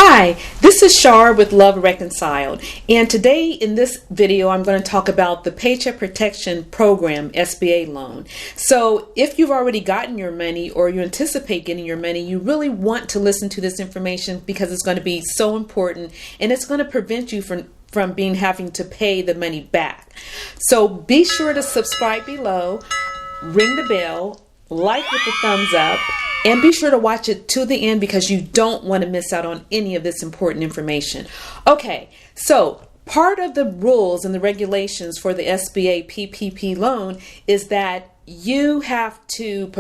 Hi, this is Shar with Love Reconciled, and today in this video I'm going to talk about the Paycheck Protection Program SBA loan. So if you've already gotten your money or you anticipate getting your money, you really want to listen to this information because it's going to be so important and it's going to prevent you from having to pay the money back. So be sure to subscribe below, ring the bell, like with the thumbs up, and be sure to watch it to the end because you don't want to miss out on any of this important information. Okay, so part of the rules and the regulations for the SBA PPP loan is that you have to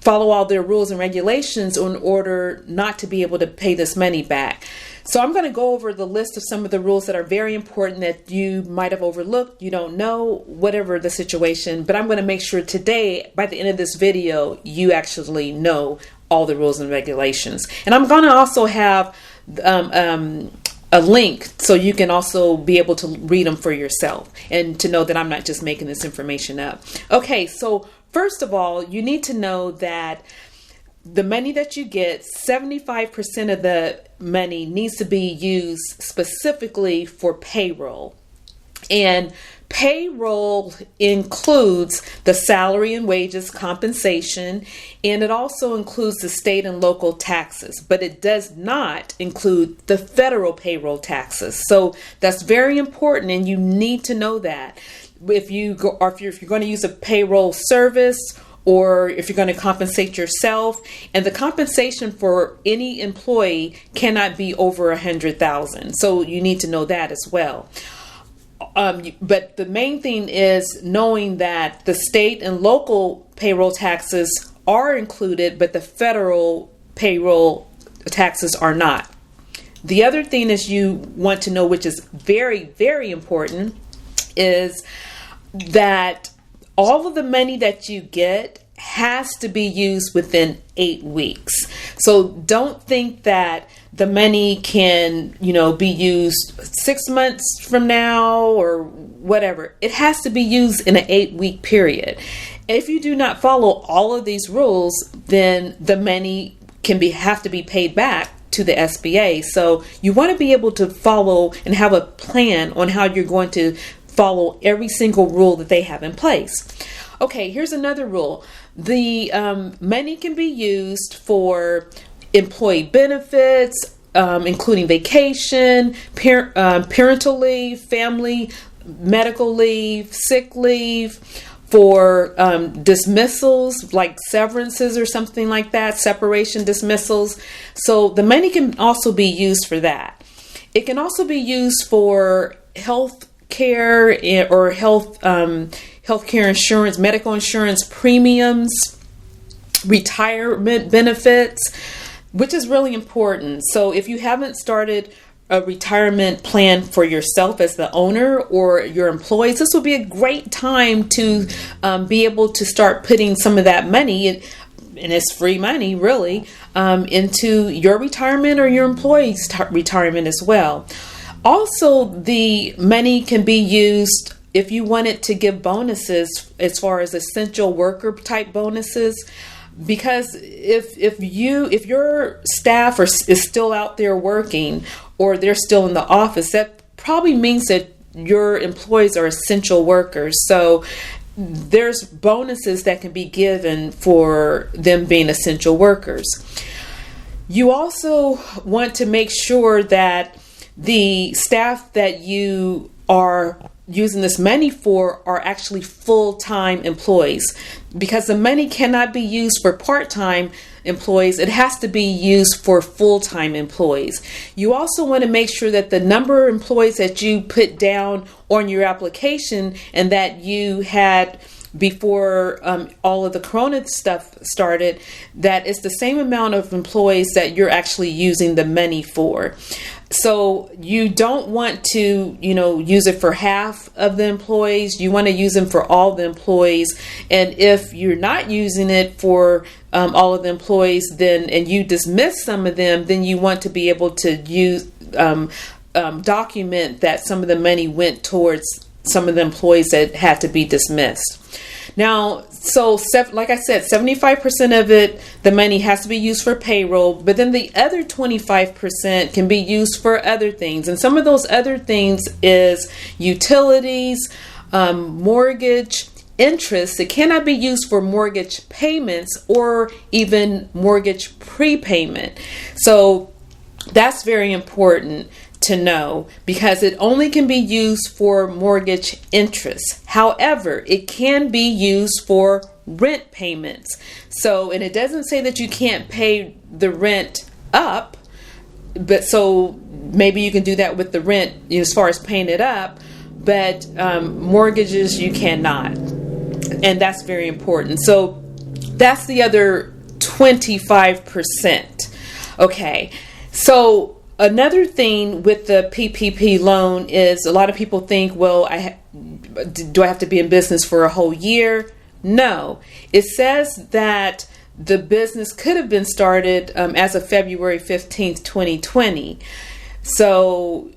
follow all their rules and regulations in order not to be able to pay this money back. So I'm going to go over the list of some of the rules that are very important that you might have overlooked, you don't know, whatever the situation, but I'm going to make sure today, by the end of this video, you actually know all the rules and regulations. And I'm going to also have a link so you can also be able to read them for yourself and to know that I'm not just making this information up. Okay, so first of all, you need to know that the money that you get, 75% of the money needs to be used specifically for payroll. And payroll includes the salary and wages compensation, and it also includes the state and local taxes, but it does not include the federal payroll taxes. So that's very important, and you need to know that. If you're going to use a payroll service, or if you're going to compensate yourself, and the compensation for any employee cannot be over $100,000. So you need to know that as well. But the main thing is knowing that the state and local payroll taxes are included, but the federal payroll taxes are not. The other thing is you want to know, which is very, very important, is that all of the money that you get has to be used within 8 weeks. So don't think that the money can, be used 6 months from now or whatever. It has to be used in an 8-week period. If you do not follow all of these rules, then the money have to be paid back to the SBA. So you want to be able to follow and have a plan on how you're going to follow every single rule that they have in place. Okay, here's another rule. The money can be used for employee benefits, including vacation, parental leave, family, medical leave, sick leave, for dismissals like severances or something like that, separation dismissals. So the money can also be used for that. It can also be used for health care or healthcare insurance, medical insurance premiums, retirement benefits, which is really important. So if you haven't started a retirement plan for yourself as the owner or your employees, this will be a great time to be able to start putting some of that money, and it's free money really, into your retirement or your employees' retirement as well. Also, the money can be used if you wanted to give bonuses as far as essential worker type bonuses, because if your staff is still out there working or they're still in the office, that probably means that your employees are essential workers. So there's bonuses that can be given for them being essential workers. You also want to make sure that the staff that you are using this money for are actually full-time employees, because the money cannot be used for part-time employees. It has to be used for full-time employees. You also want to make sure that the number of employees that you put down on your application and that you had before all of the corona stuff started, that it's the same amount of employees that you're actually using the money for. So you don't want to, use it for half of the employees. You want to use them for all the employees. And if you're not using it for all of the employees, and you dismiss some of them, then you want to be able to use document that some of the money went towards some of the employees that had to be dismissed. Now, so like I said, 75% of it, the money has to be used for payroll, but then the other 25% can be used for other things. And some of those other things is utilities, mortgage, interest. It cannot be used for mortgage payments or even mortgage prepayment. So that's very important to know, because it only can be used for mortgage interest. However, it can be used for rent payments. So, and it doesn't say that you can't pay the rent up, but so maybe you can do that with the rent, you know, as far as paying it up, but mortgages you cannot. And that's very important. So that's the other 25%. Okay. So another thing with the PPP loan is a lot of people think, well, do I have to be in business for a whole year? No. It says that the business could have been started as of February 15th, 2020. So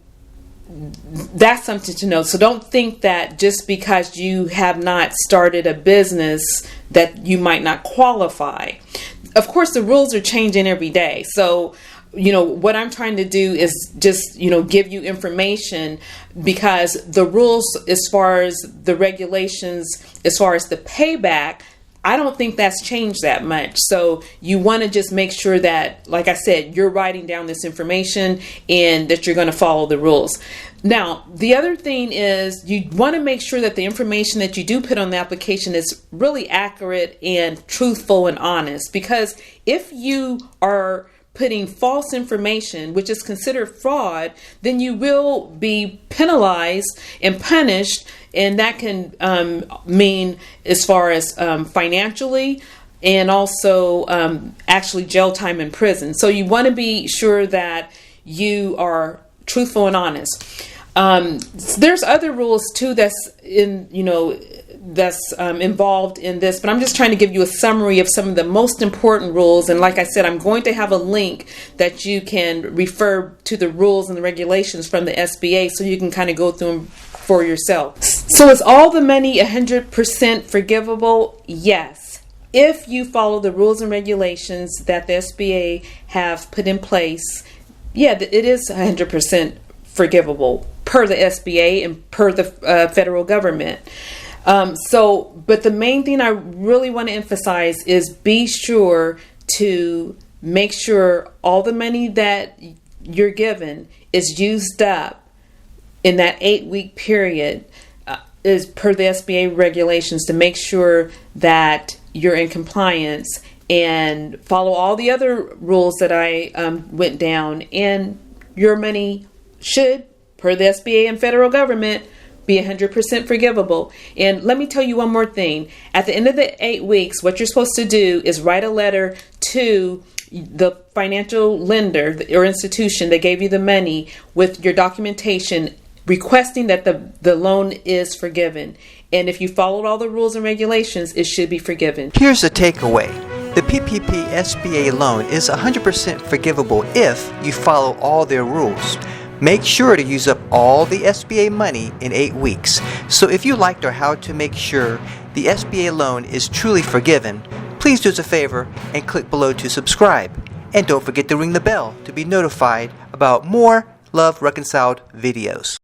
that's something to know. So don't think that just because you have not started a business that you might not qualify. Of course, the rules are changing every day. So you know, what I'm trying to do is just, you know, give you information, because the rules as far as the regulations, as far as the payback, I don't think that's changed that much. So you want to just make sure that, like I said, you're writing down this information and that you're going to follow the rules. Now, the other thing is you want to make sure that the information that you do put on the application is really accurate and truthful and honest, because if you are putting false information, which is considered fraud, then you will be penalized and punished, and that can mean as far as financially and also actually jail time in prison. So you want to be sure that you are truthful and honest. There's other rules too that's in, you know, that's involved in this, but I'm just trying to give you a summary of some of the most important rules. And like I said, I'm going to have a link that you can refer to the rules and the regulations from the SBA so you can kind of go through them for yourself. So is all the money 100% forgivable? Yes. If you follow the rules and regulations that the SBA have put in place, yeah, it is 100% forgivable per the SBA and per the federal government. But the main thing I really want to emphasize is be sure to make sure all the money that you're given is used up in that 8-week period, is per the SBA regulations, to make sure that you're in compliance and follow all the other rules that I went down, and your money should, per the SBA and federal government, be 100% forgivable. And let me tell you one more thing. At the end of the 8 weeks, what you're supposed to do is write a letter to the financial lender or institution that gave you the money with your documentation requesting that the loan is forgiven. And if you followed all the rules and regulations, it should be forgiven. Here's the takeaway. The PPP SBA loan is 100% forgivable if you follow all their rules. Make sure to use up all the SBA money in 8 weeks. So if you liked our how to make sure the SBA loan is truly forgiven, please do us a favor and click below to subscribe. And don't forget to ring the bell to be notified about more Love Reconciled videos.